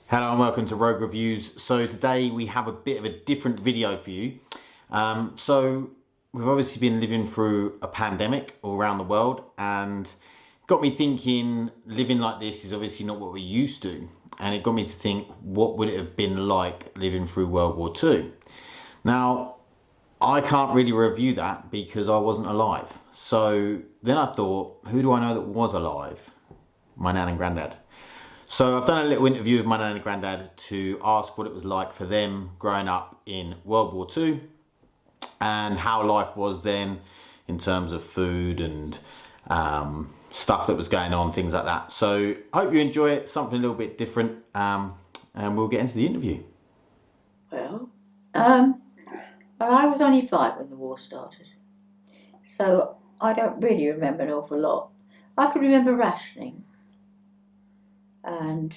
Hello and welcome to Rogue Reviews. So today we have a bit of a different video for you. So we've obviously been living through a pandemic all around the world, and got me thinking living like this is obviously not what we're used to. And it got me to think, what would it have been like living through World War II? Now, I can't really review that because I wasn't alive. So then I thought, who do I know that was alive? My Nan and Grandad. So I've done a little interview with my Nan and Grandad to ask what it was like for them growing up in World War II and how life was then in terms of food and stuff that was going on, things like that. So I hope you enjoy it, something a little bit different, and we'll get into the interview. Well, I was only 5 when the war started, so I don't really remember an awful lot. I can remember rationing and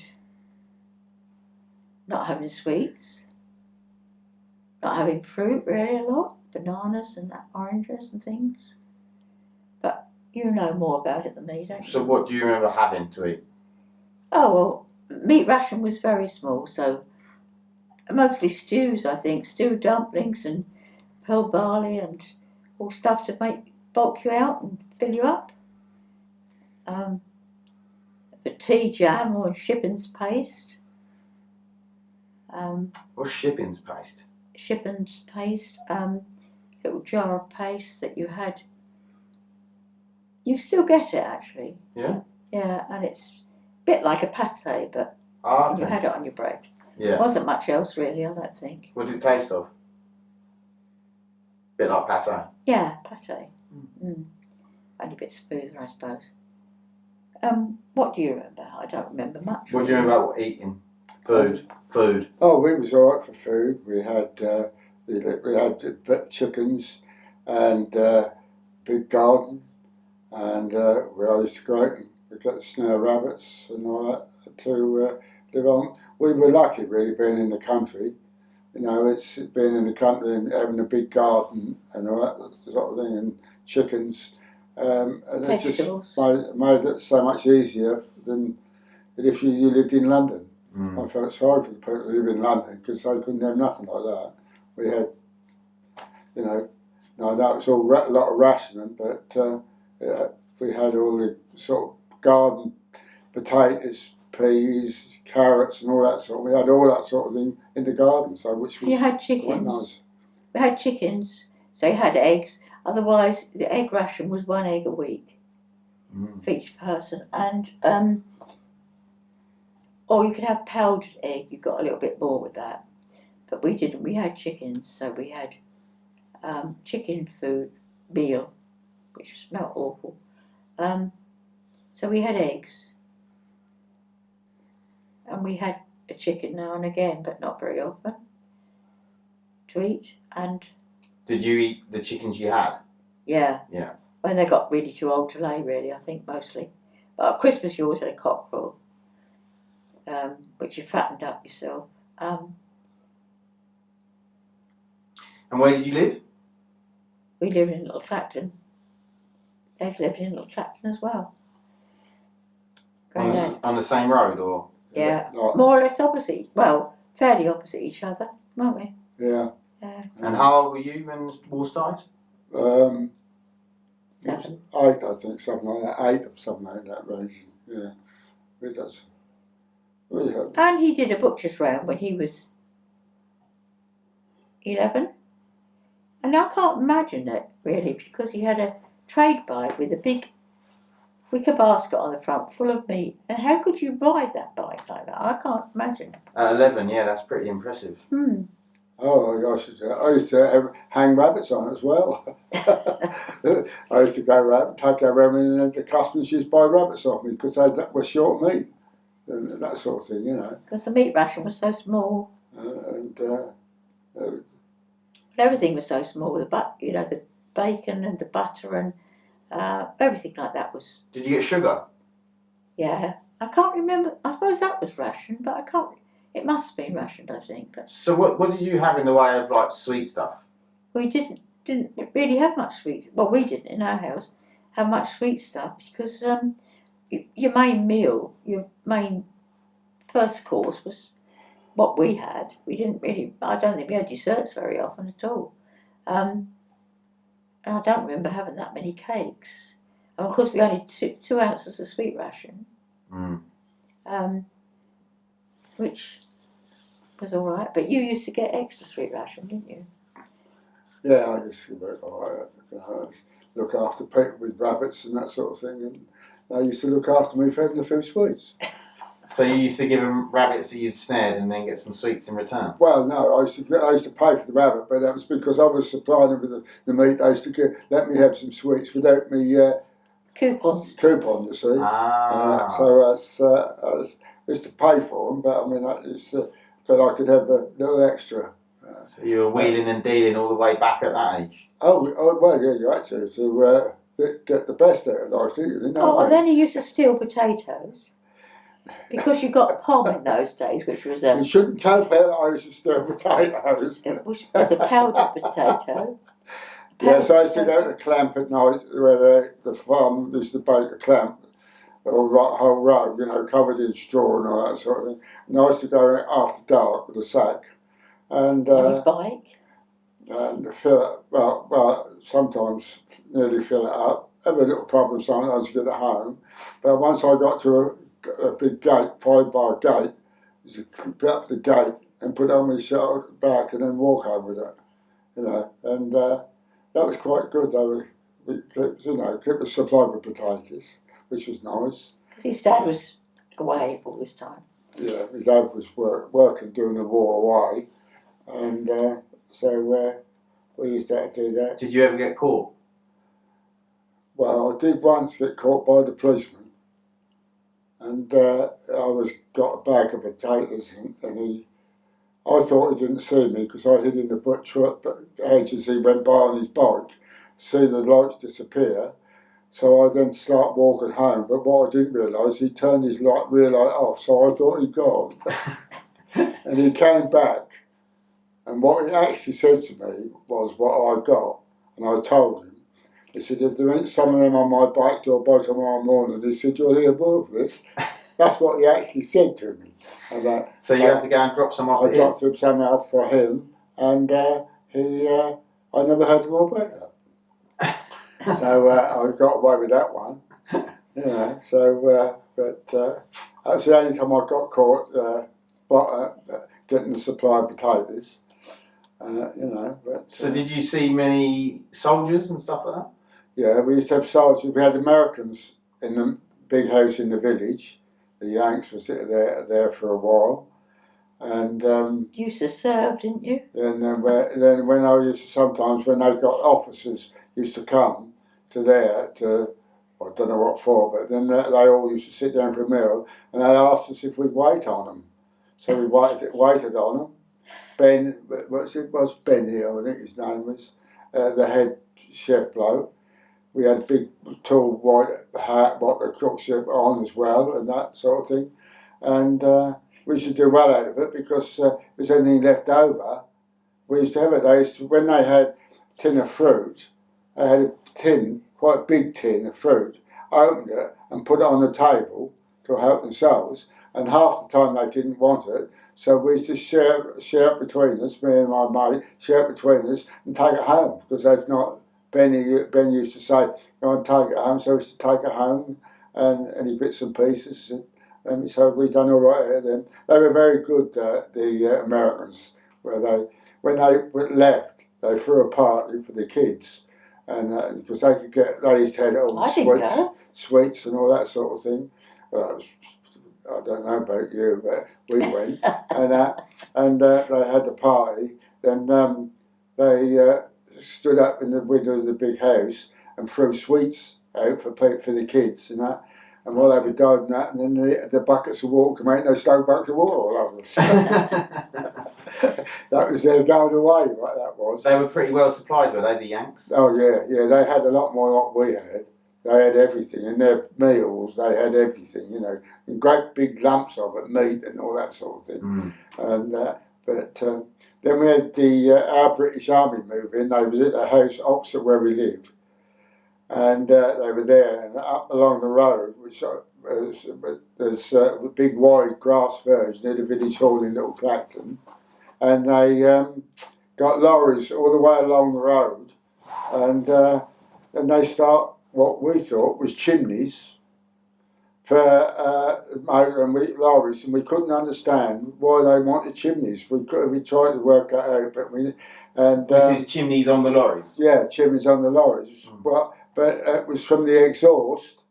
not having sweets, not having fruit really a lot, bananas and oranges and things. But you know more about it than me, don't you? So what do you remember having to eat? Oh, well, meat ration was very small, so mostly stews, I think. Stewed dumplings and pearl barley and all stuff to bulk you out and fill you up. But tea, jam or shipping's paste. What's shipping's paste? Shipping's paste, little jar of paste that you had. You still get it actually. Yeah? Yeah, and it's a bit like a pate, but Okay. you had it on your bread. Yeah. There wasn't much else really, I don't think. What did it taste of? Bit like pate. Yeah, pate. Only a bit smoother, I suppose. What do you remember? I don't remember much. What do you remember about eating? Food. Oh, it was all right for food. We had chickens and big garden, and where I used to go out and we got the snare rabbits and all that to live on. We were lucky, really, being in the country. You know, it's being in the country and having a big garden and all that sort of thing, and chickens. And it just made it so much easier than if you lived in London. I felt sorry for the people who live in London because they couldn't have nothing like that. We had, you know, no, that was all a lot of rationing, but we had all the sort of garden potatoes, peas, carrots, and all that sort. We had all that sort of thing in the garden, so which was you had quite chickens. nice. We had chickens, so you had eggs. Otherwise, the egg ration was 1 egg a week for each person, and or you could have powdered egg. You got a little bit more with that, but we didn't. We had chickens, so we had chicken food meal, which smelled awful. So we had eggs, and we had a chicken now and again, but not very often to eat. And Did you eat the chickens you had? yeah, when they got really too old to lay, really, I think mostly. But at Christmas you always had a cockerel, which you fattened up yourself. And where did you live? We lived in Little Clacton. They lived in Little Clacton as well. On the same road, or? Yeah, more or less opposite. Well, fairly opposite each other, weren't we? Yeah. And how old were you when the war started? 7. 8, I think, something like that. 8 or something like that range. Yeah. And he did a butcher's round when he was 11. And I can't imagine it, really, because he had a trade bike with a big wicker basket on the front full of meat. And how could you ride that bike like that? I can't imagine. At 11, yeah, that's pretty impressive. Oh, I used to hang rabbits on as well. I used to go around, take around, and the customers used to buy rabbits off me because they were short meat and that sort of thing, you know. Because the meat ration was so small. Everything was so small. The bacon and the butter and everything like that was. Did you get sugar? Yeah, I can't remember. I suppose that was rationed, but I can't. It must have been rationed, I think. But so what did you have in the way of like sweet stuff? We didn't really have much sweet. Well, we didn't in our house have much sweet stuff because your main meal, your main first course was what we had. We didn't really. I don't think we had desserts very often at all. And I don't remember having that many cakes. And of course, we only took 2 ounces of sweet ration, which was all right. But you used to get extra sweet ration, didn't you? Yeah, I used to work all right. Look after people with rabbits and that sort of thing, and they used to look after me for having a few sweets. So you used to give them rabbits that you'd snared and then get some sweets in return? Well, no, I used to pay for the rabbit, but that was because I was supplying them with the meat. They used to let me have some sweets without me Coupons. coupon, you see. So I used to pay for them, but I mean, but I could have a little extra. So you were wheeling and dealing all the way back at that age? Oh well, yeah, you had to get the best out of life, didn't you? Oh, and then you used to steal potatoes. Because you got a POM in those days, which was You shouldn't tell people that I used to stir potatoes. It was a powdered potato. Yes, I used to go to the clamp at night where the farm used to bake a clamp, a whole row, you know, covered in straw and all that sort of thing. And I used to go after dark with a sack and On his bike. And fill it. Well, sometimes nearly fill it up. Have a little problem sometimes to get it home, but once I got to a big gate, 5-bar gate, used to put up the gate and put it on my shoulder back and then walk home with it, you know, and that was quite good. Kept us supplied with potatoes, which was nice. Because his dad was away all this time. Yeah, my dad was working during the war away, and so we used to have to do that. Did you ever get caught? Well, I did once get caught by the policeman. And I got a bag of potatoes, and I thought he didn't see me because I hid in the hedge as he went by on his bike, see the lights disappear. So I then start walking home, but what I didn't realise, he turned his rear light off, so I thought he'd gone. And he came back, and what he actually said to me was what I got, and I told him. He said, if there ain't some of them on my bike door by tomorrow morning, he said, you'll hear more of this. That's what he actually said to me. So you had to go and drop some off. I dropped some off for him, and I never heard more about that. So I got away with that one. You know, so, but that's the only time I got caught getting the supply of potatoes. You know, but, so did you see many soldiers and stuff like that? Yeah, we used to have soldiers. We had Americans in the big house in the village. The Yanks was there for a while, and You used to serve, didn't you? then when I used to sometimes when they got officers used to come to there to I don't know what for, but then they all used to sit down for a meal, and they asked us if we'd wait on them. So we waited on them. Ben, was Ben here? I think his name was the head chef bloke. We had a big, tall white hat, what the cook ship on as well, and that sort of thing. And we used to do well out of it because if there's anything left over, we used to have it. When they had a tin of fruit, they had a tin, quite a big tin of fruit, opened it and put it on the table to help themselves. And half the time they didn't want it, so we used to share it between us, me and my mate, share it between us and take it home because they've not. Ben used to say, go and take it home, so we used to take it home and any bits and pieces. And so we done all right at them. They were very good, the Americans, when they left, they threw a party for the kids, and because they used to have all sweets and all that sort of thing. I don't know about you, but we went, and they had the party. Then they stood up in the window of the big house and threw sweets out for the kids and that. And while they were doing that, and then the buckets of water came out, and they slung buckets of water all over us. That was their going away, right? That was. They were pretty well supplied, were they, the Yanks? Oh yeah. They had a lot more than what we had. They had everything in their meals. They had everything, you know, in great big lumps of it, meat and all that sort of thing. And but then we had our British Army move in. They was at the house opposite where we lived, and they were there, and up along the road, which there's big wide grass verge near the village hall in Little Clacton, and they got lorries all the way along the road, and they start what we thought was chimneys for lorries, and we couldn't understand why they wanted chimneys. We tried to work that out, but this is chimneys on the lorries. Yeah, chimneys on the lorries. But it was from the exhaust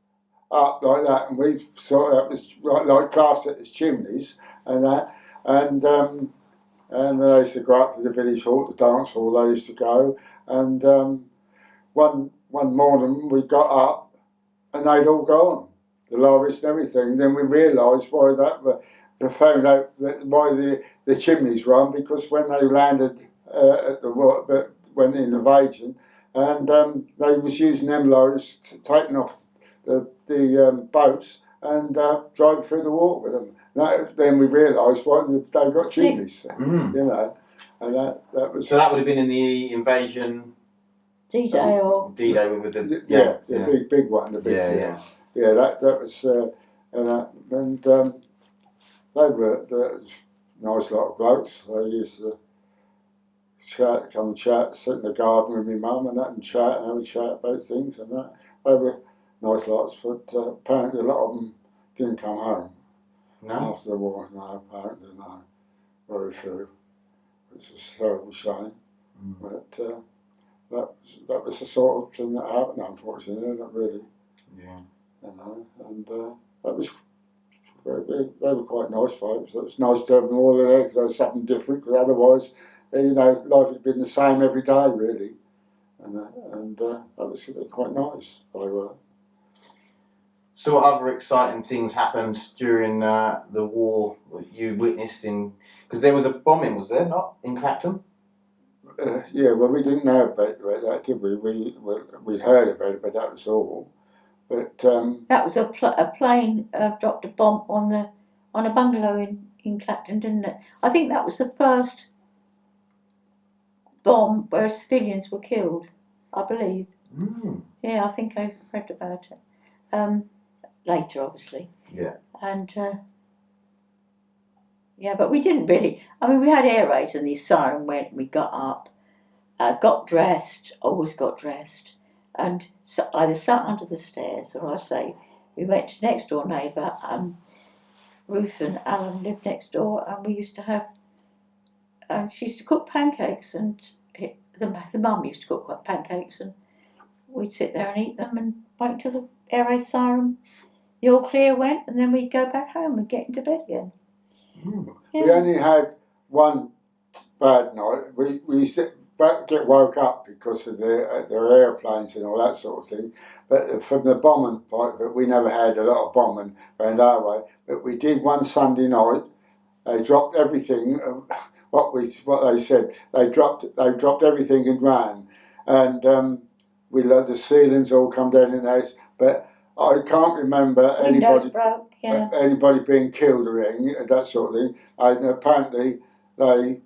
up like that, and we thought that was like classed it as chimneys, and that, and they used to go up to the village hall, the dance hall. They used to go, and one morning we got up, and they'd all gone, the lorries and everything. Then we realised why they found out that why the chimneys were on, because when they landed at the when the invasion, and they was using them lorries taking off the boats and driving through the water with them. Then we realised why they got chimneys, you know, and that was. So that would have been in the invasion. D-Day or D-Day with the big one, the big yeah. That was and they were nice lot of blokes. They used to come and chat, sit in the garden with my mum and that, and chat and have a chat about things and that. They were nice lots, but apparently a lot of them didn't come home after the war. No, apparently no, very few, which is a terrible shame. But that was the sort of thing that happened, unfortunately, not really. Yeah. You know, and that was they were quite nice folks. It was nice to have them all there because there was something different. Because otherwise, you know, life had been the same every day, really. And that was quite nice. They were. So, what other exciting things happened during the war that you witnessed in? Because there was a bombing, was there not, in Clacton? Yeah, well, we didn't know about that, did we? We heard about it, but that was all. But that was a plane dropped a bomb on a bungalow in Clacton, didn't it? I think that was the first bomb where civilians were killed, I believe. Yeah, I think I read about it. Later, obviously. Yeah. And yeah, but we didn't really. I mean, we had air raids and the siren went. We got up, got dressed. Always got dressed, and either sat under the stairs, or I say, we went to next door neighbour. Ruth and Alan lived next door, and we used to have. She used to cook pancakes, and the mum used to cook pancakes, and we'd sit there and eat them, and wait until the air raid siren, the all clear went, and then we'd go back home and get into bed again. Yeah. We only had one bad night. We used to get woke up because of their airplanes and all that sort of thing. But from the bombing part of it, we never had a lot of bombing around our way. But we did one Sunday night. They dropped everything. What they said, they dropped everything and ran, and we let the ceilings all come down in the house. But I can't remember anybody broke, anybody being killed or anything, that sort of thing. And apparently they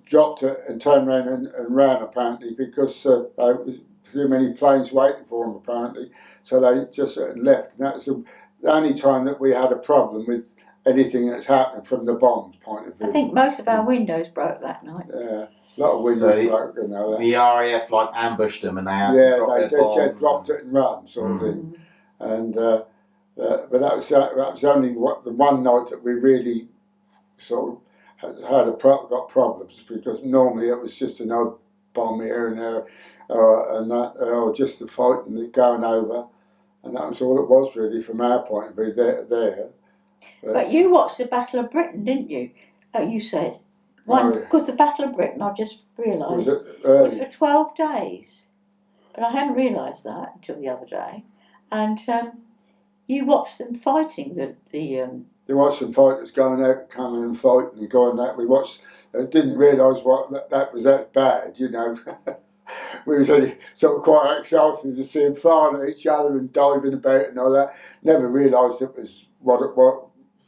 dropped it and turned around and ran, apparently, because there was too many planes waiting for them, apparently. So they just left. And that's the only time that we had a problem with anything that's happened from the bombs point of view. I think most of our windows broke that night. Yeah, a lot of windows broke, you know. The RAF ambushed them and they had to drop their bombs. Yeah, they dropped it and run, sort of thing. And but that was only the one night that we really sort of got problems, because normally it was just an odd bomb here and there, or just the fight and the going over, and that was all it was really from our point of view there. But you watched the Battle of Britain, didn't you? You said because the Battle of Britain, I just realised, was for 12 days, but I hadn't realised that until the other day, and. You watched them fighting You watched some fighters going out, coming and fighting and going out. We watched. Didn't realise that was that bad, you know. We was only sort of quite excited to see them firing at each other and diving about and all that. Never realised it was what.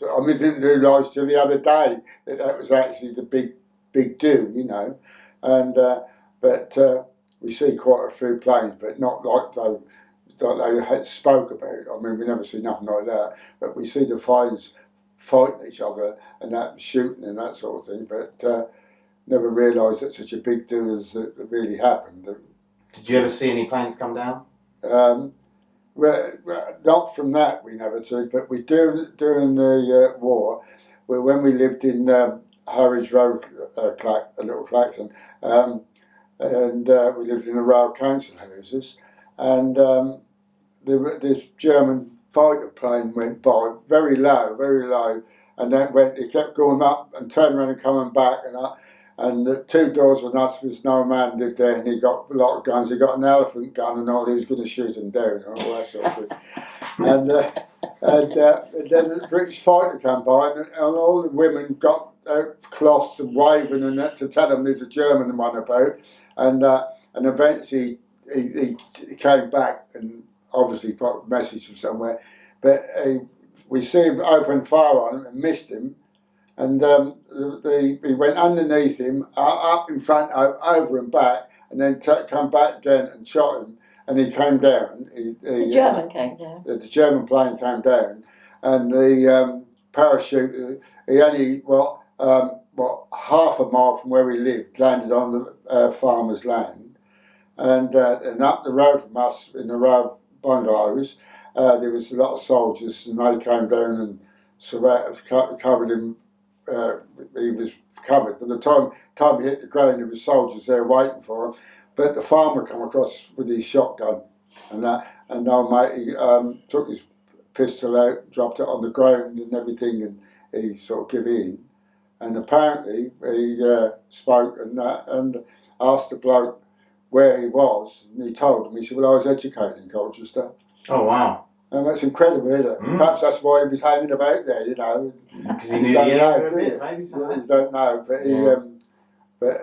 I mean, didn't realise till the other day that was actually the big do, you know. And but we see quite a few planes, but not like like they had spoke about. I mean, we never see nothing like that, but we see the fighters fighting each other and that shooting and that sort of thing. But never realised that such a big deal as it really happened. Did you ever see any planes come down? Well, not from that we never took, but we do during the war, when we lived in Harwich Road, Little Clacton, and we lived in the rail council houses, and this German fighter plane went by very low, and then it kept going up and turning around and coming back, and the 2 doors on us was no man lived there, and he got a lot of guns. He got an elephant gun and all. He was going to shoot them down and all that sort of thing. And then the British fighter came by, and all the women got cloths and waving and that to tell them there's a German one about. And eventually he came back and obviously got a message from somewhere. But we see him open fire on him and missed him. And he went underneath him, up in front, over and back, and then come back again and shot him. And he came down. The German came down. The German plane came down, and the parachute. He only half a mile from where we lived, landed on the farmer's land, and up the road from us in the row of bungalows, there was a lot of soldiers, and they came down and covered him. He was covered. By the time he hit the ground, there was soldiers there waiting for him. But the farmer come across with his shotgun, and old mate, he took his pistol out, dropped it on the ground and everything, and he sort of gave in. And apparently he spoke and asked the bloke where he was, and he told him. He said, "Well, I was educated in Colchester." Oh wow! And that's incredible, isn't it? Perhaps that's why he was hanging about there, you know. Because he knew the area a bit, maybe something. You don't know, but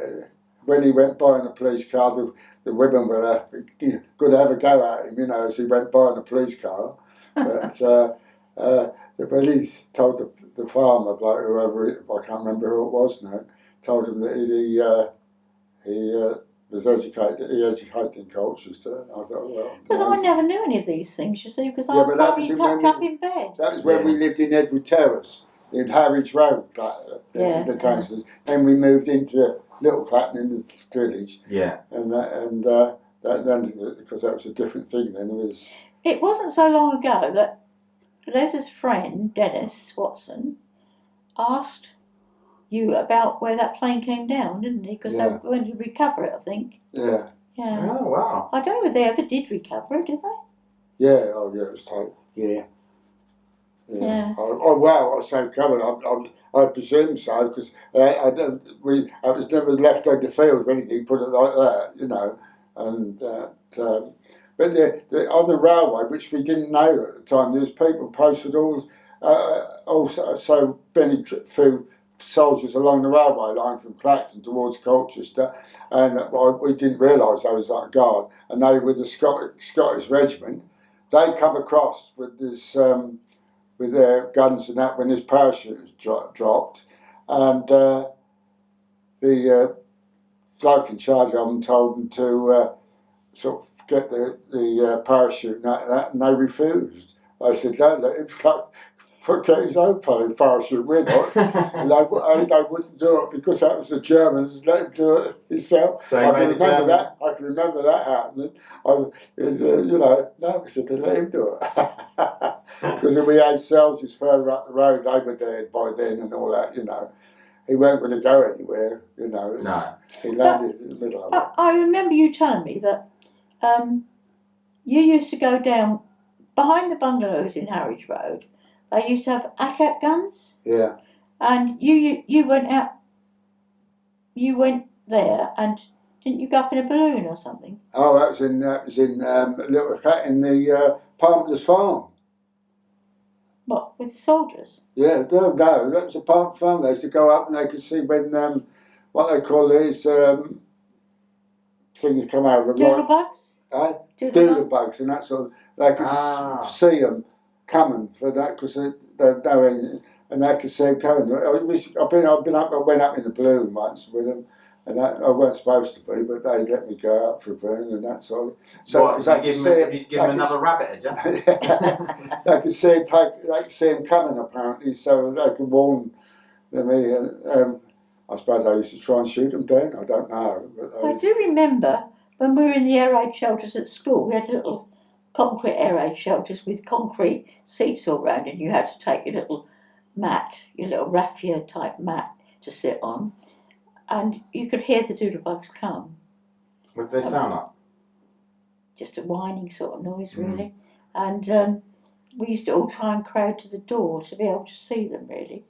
when he went by in a police car, the women were good to have a go at him, you know, as he went by in a police car. But he told the farmer, like whoever, I can't remember who it was now, told him that he was educated in Colchester. And I thought, well, because I never knew any of these things, you see, because I was probably tucked up in bed. That was when we lived in Edward Terrace, in Harwich Road, the councils. Then we moved into Little Clacton in the village. Yeah. And then because that was a different thing then. It wasn't so long ago that Les's friend, Dennis Watson, asked you about where that plane came down, didn't he? Because they were going to recover it, I think. Yeah. Yeah. Oh wow! I don't know if they ever did recover it, did they? Yeah. Oh yeah, it was tight. Yeah. Yeah. Well, I say covered. I presume so because I was never left on the field or anything. Put it like that, you know. And but on the railway, which we didn't know at the time, there was people posted also many few soldiers along the railway line from Clacton towards Colchester, and we didn't realise they was like a guard, and they were the Scottish regiment. They come across with this with their guns and that when this parachute was dropped, and the bloke in charge of them told them to sort of get the parachute and they refused. They said, "No, let him get his own parachute, we're not." And they wouldn't do it because that was the Germans. Let him do it himself. So I can remember that happening. No, we said to let him do it. Because we had soldiers further up the road, they were there by then and all that, you know. He weren't going to go anywhere, you know. No. He landed in the middle of it. I remember you telling me that you used to go down behind the bungalows in Harwich Road. They used to have ACAP guns. Yeah. And you went out. You went there, and didn't you go up in a balloon or something? Oh, that was in Little Cat in the Palmer's farm. What, with the soldiers? Yeah, no, that was a Palmer's farm. They used to go up and they could see when what they call these things come over. Doodlebugs? Doodlebugs and that sort of. They could see them coming for that because they're knowing, and they could see them coming. I went up in the balloon once with them, And that, I weren't supposed to be, but they let me go out for a burn and that sort of. So what, have you given him another rabbit, had you? They could see him they could see him coming apparently, so they could warn me. And I suppose they used to try and shoot them down. I don't know. But I do remember when we were in the air raid shelters at school. We had little concrete air raid shelters with concrete seats all round, and you had to take your little mat, your little raffia type mat to sit on, and you could hear the doodlebugs come. What did they sound like? Just a whining sort of noise, really. And we used to all try and crowd to the door to be able to see them, really.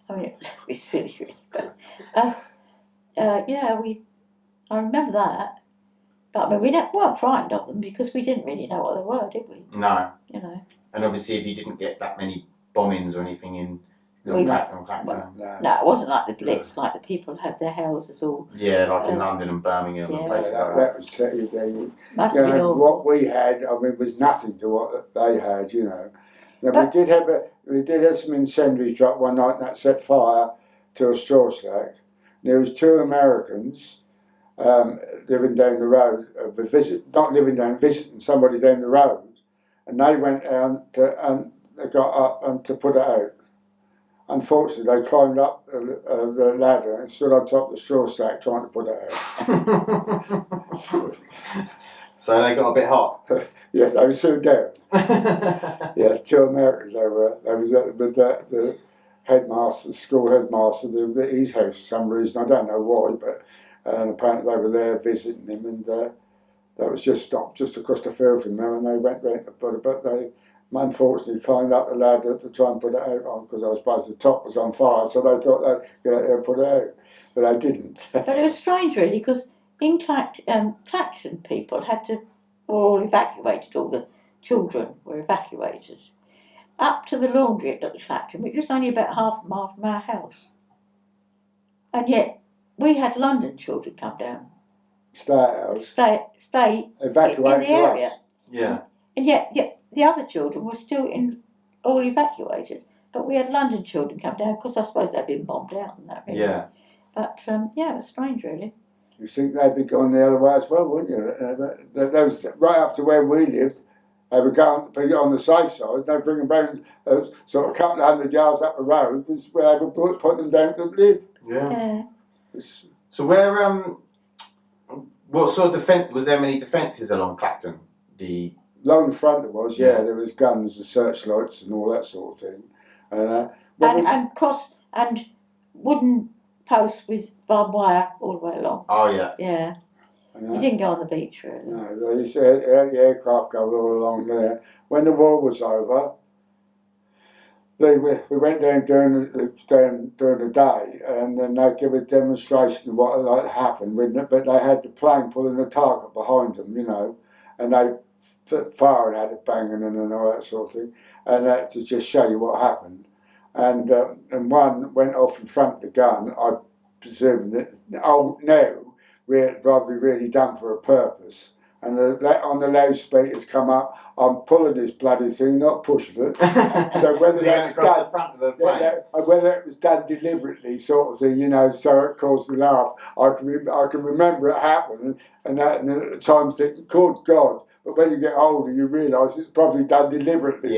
I mean, it was a bit silly, really. But, I remember that. But I mean, we weren't frightened of them because we didn't really know what they were, did we? No. You know. And obviously, if you didn't get that many bombings or anything in We- Clacton. No, it wasn't like the Blitz, like the people had their houses all. Yeah, like in London and Birmingham and Yeah. places like that. that was terrible. Must You have been know, all. what we had, I mean, was nothing to what they had, you know. Now, But- we did have some incendiary truck one night that set fire to a straw stack. There was 2 Americans living down the road, visiting somebody down the road, and they went down and they got up and to put it out. Unfortunately, they climbed up the ladder and stood on top of the straw stack trying to put it out. So they got a bit hot. Yes, they were soon down. Yes, 2 Americans they were. They was at the headmaster, school headmaster, his house for some reason. I don't know why, but apparently they were there visiting him, and that was just across the field from them, and they went round to put it, but they unfortunately climbed up the ladder to try and put it out on, because I suppose the top was on fire, so they thought they'd get out there and put it out, but they didn't. But it was strange, really, because in Clacton, people were all evacuated. All the children were evacuated up to the laundry at Little Clacton, which was only about half a mile from our house, and yet we had London children come down, stay Evacuate in the area. Yeah. And yet the other children were still all evacuated. But we had London children come down because I suppose they'd been bombed out and that, really. Yeah. But it was strange, really. You think they'd be going the other way as well, wouldn't you? That was right up to where we lived. They were going to be on the safe side. They'd bring them down sort of a couple of 100 yards up the road, was where they were putting them down to live. Yeah. So where what sort of defence, was there many defences along Clacton? Along the front it was, yeah, there was guns and searchlights and all that sort of thing. And wooden posts with barbed wire all the way along. Oh yeah. Yeah. You didn't go on the beach, really. No, they used to have the aircraft go all along there. When the war was over, we went down during the day, and then they give a demonstration of what happened. But they had the plane pulling the target behind them, you know, and they firing at it, banging and all that sort of thing, and that to just show you what happened. And one went off in front of the gun. I presume that we're probably really done for a purpose. And on the loudspeakers come up, I'm pulling this bloody thing, not pushing it. So whether that was done deliberately, sort of thing, you know, so it caused a laugh. I can remember it happening, and at the time thinking, good God. But when you get older, you realise it's probably done deliberately,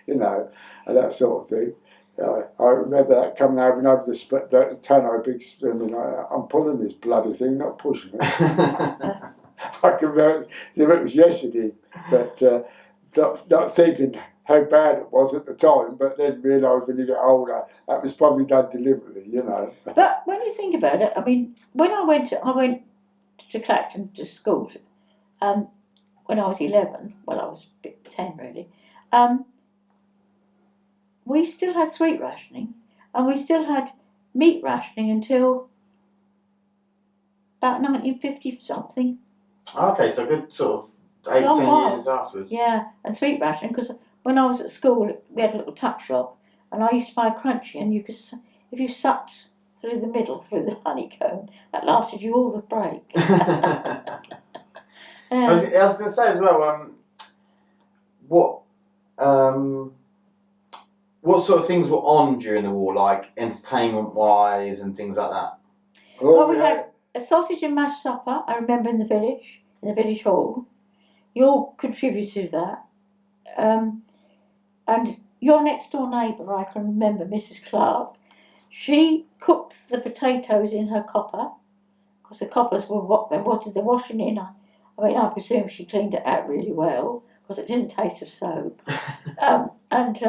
you know, and that sort of thing. I remember that coming over the tonneau, big swimming. I'm pulling this bloody thing, not pushing it. I can remember it was yesterday, but not thinking how bad it was at the time, but then realise when you get older, that was probably done deliberately, you know. But when you think about it, I mean, when I went to Clacton to school, when I was 11, well, I was 10 really, we still had sweet rationing, and we still had meat rationing until about 1950 something. Okay, so good sort of 8, 10 years afterwards. Yeah, and sweet rationing, because when I was at school, we had a little tuck shop, and I used to buy a crunchy, and you could, if you sucked through the middle, through the honeycomb, that lasted you all the break. I was going to say as well, what sort of things were on during the war, like entertainment-wise and things like that? Well, we had a sausage and mash supper, I remember in the village hall. You all contributed to that. And your next door neighbour, I can remember, Mrs. Clark, she cooked the potatoes in her copper, because the coppers were what they wanted the washing in. I mean, I presume she cleaned it out really well, because it didn't taste of soap. And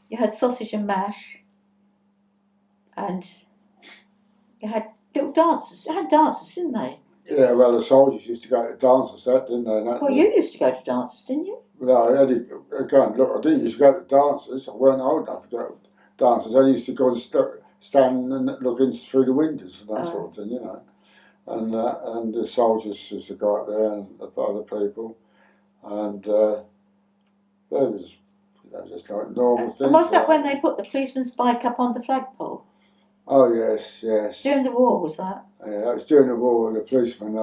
you had sausage and mash, and you had little dances. They had dances, didn't they? Yeah, well, the soldiers used to go to dances, didn't they? Well, you used to go to dances, didn't you? No, again, look, I didn't used to go to dances. I weren't old enough to go to dances. I used to go and stand and look in through the windows and that sort of thing, you know. And the soldiers used to go up there and the other people, and there was, just like normal things. And was that when they put the policeman's bike up on the flagpole? Oh yes, yes. During the war, was that? Yeah, that was during the war. The policeman,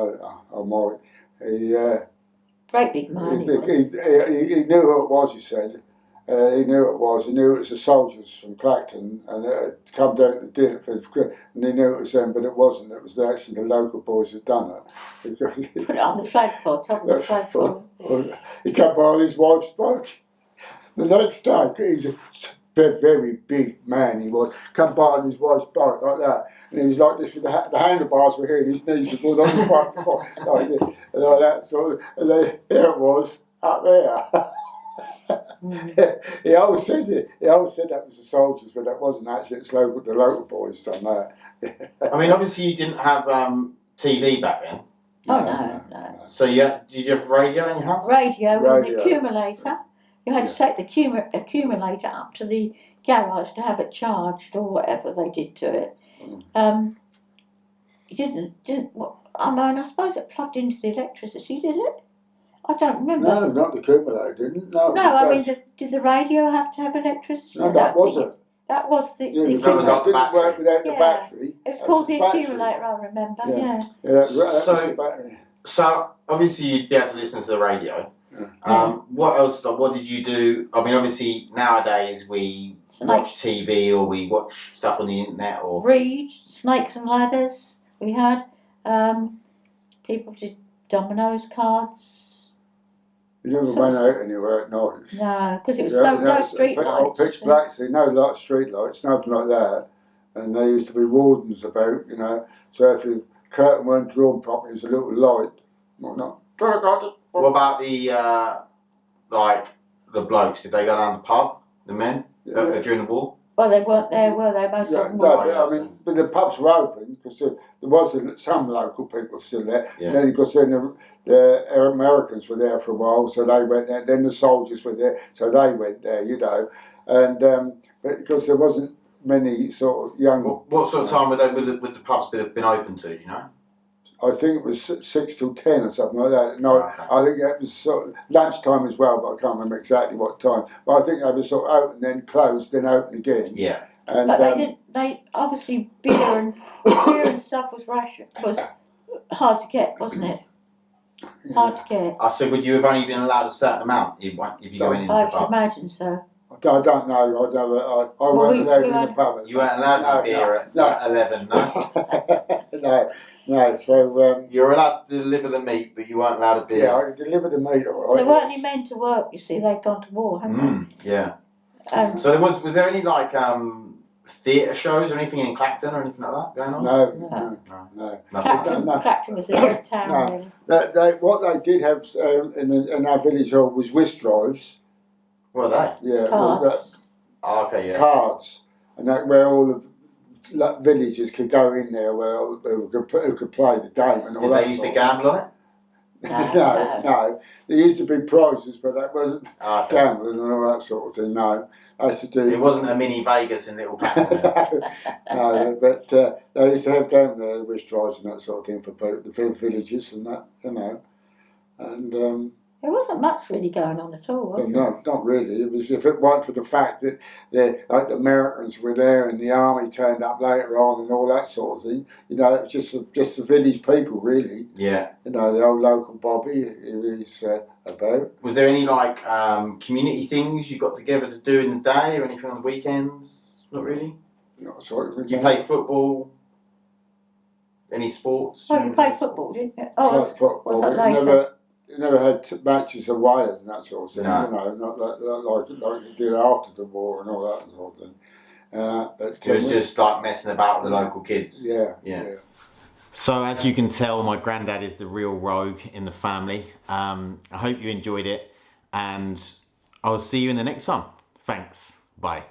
he Great big man. he knew who it was. He said. He knew it was. He knew it was the soldiers from Clacton, and it had come down to dinner, and he knew it was them, but it wasn't. It was actually the local boys who'd done it. Put it on the flagpole, top of the flagpole. He came by on his wife's bike. The next day, he's a very big man. He was come by on his wife's bike like that, and he was like this with the handlebars were here, and his knees were good on his front, like this, and like that. So, and then here it was up there. He always said that was the soldiers, but that wasn't actually. It's the local boys done that. I mean, obviously you didn't have TV back then. Oh no. So did you have radio in your house? Radio with an accumulator. You had to take the accumulator up to the garage to have it charged or whatever they did to it. You didn't. I mean, I suppose it plugged into the electricity, did it? I don't remember. No, not the accumulator, didn't. No, I mean, did the radio have to have electricity? No, that wasn't. That was the. Yeah, the it didn't work without the battery. It was called the accumulator, I remember. Yeah. That was the battery. So obviously you'd be able to listen to the radio. What else? What did you do? I mean, obviously nowadays we watch TV or we watch stuff on the internet or read Snakes and Ladders. We had people did dominoes, cards. You never went out anywhere at night. No, because it was no street lights. Pitch black, see, no light, street lights, nothing like that. And there used to be wardens about, you know. So if the curtain weren't drawn properly, it was a little light. Whatnot. What about the like the blokes? Did they go down the pub? The men during the war? Well, they weren't there, were they? Most of them were. I mean, but the pubs were open because there was some local people still there. Yeah. And then because the Americans were there for a while, so they went there. Then the soldiers were there, so they went there, you know. And but because there wasn't many sort of young. What sort of time would the pubs have been open to? Do you know? I think it was 6 till 10 or something like that. No, okay. I think it was sort of lunchtime as well, but I can't remember exactly what time. But I think they were sort of open, then closed, then open again. Yeah. And, but they didn't. They obviously beer and stuff was hard to get, wasn't it? Yeah. Hard to get. So would you have only been allowed a certain amount if you go into the pub? I should imagine so. I don't know. I weren't allowed in the pub. You weren't allowed to beer at 11, no? No, so... You're allowed to deliver the meat, but you weren't allowed to beer. Yeah, I could deliver the meat, all right. There weren't any men to work, you see. They'd gone to war, hadn't they? Yeah. So was there any, like, theatre shows or anything in Clacton or anything like that going on? No. Clacton was a good town, really. What they did have in our village hall was whist drives. What are they? Yeah. Cards. Okay, yeah. Cards. And that where all the villagers could go in there who could play the game and all Did that. Did they used to gamble on it? No. There used to be prizes, but that wasn't gambling and all that sort of thing. No, I used to do. It wasn't a mini Vegas in Little Clacton. No, but they used to have down there whist drives and that sort of thing for the villagers and that, you know, and. There wasn't much really going on at all, was there? No, not really. It was, if it weren't for the fact that the Americans were there and the army turned up later on and all that sort of thing, you know, it was just the village people, really. Yeah. You know, the old local Bobby, he was about. Was there any, like, community things you got together to do in the day or anything on the weekends? Not really? Not sorry. Did you play football? any sports? Oh, you played football, didn't you? Oh, Played what's football, that but later? you never had matches of wires and that sort of thing. No. You know, not like you did after the war and all that sort of thing. But It was just like messing about with the local kids. yeah. So as you can tell, my granddad is the real rogue in the family. I hope you enjoyed it, and I'll see you in the next one. Thanks. Bye.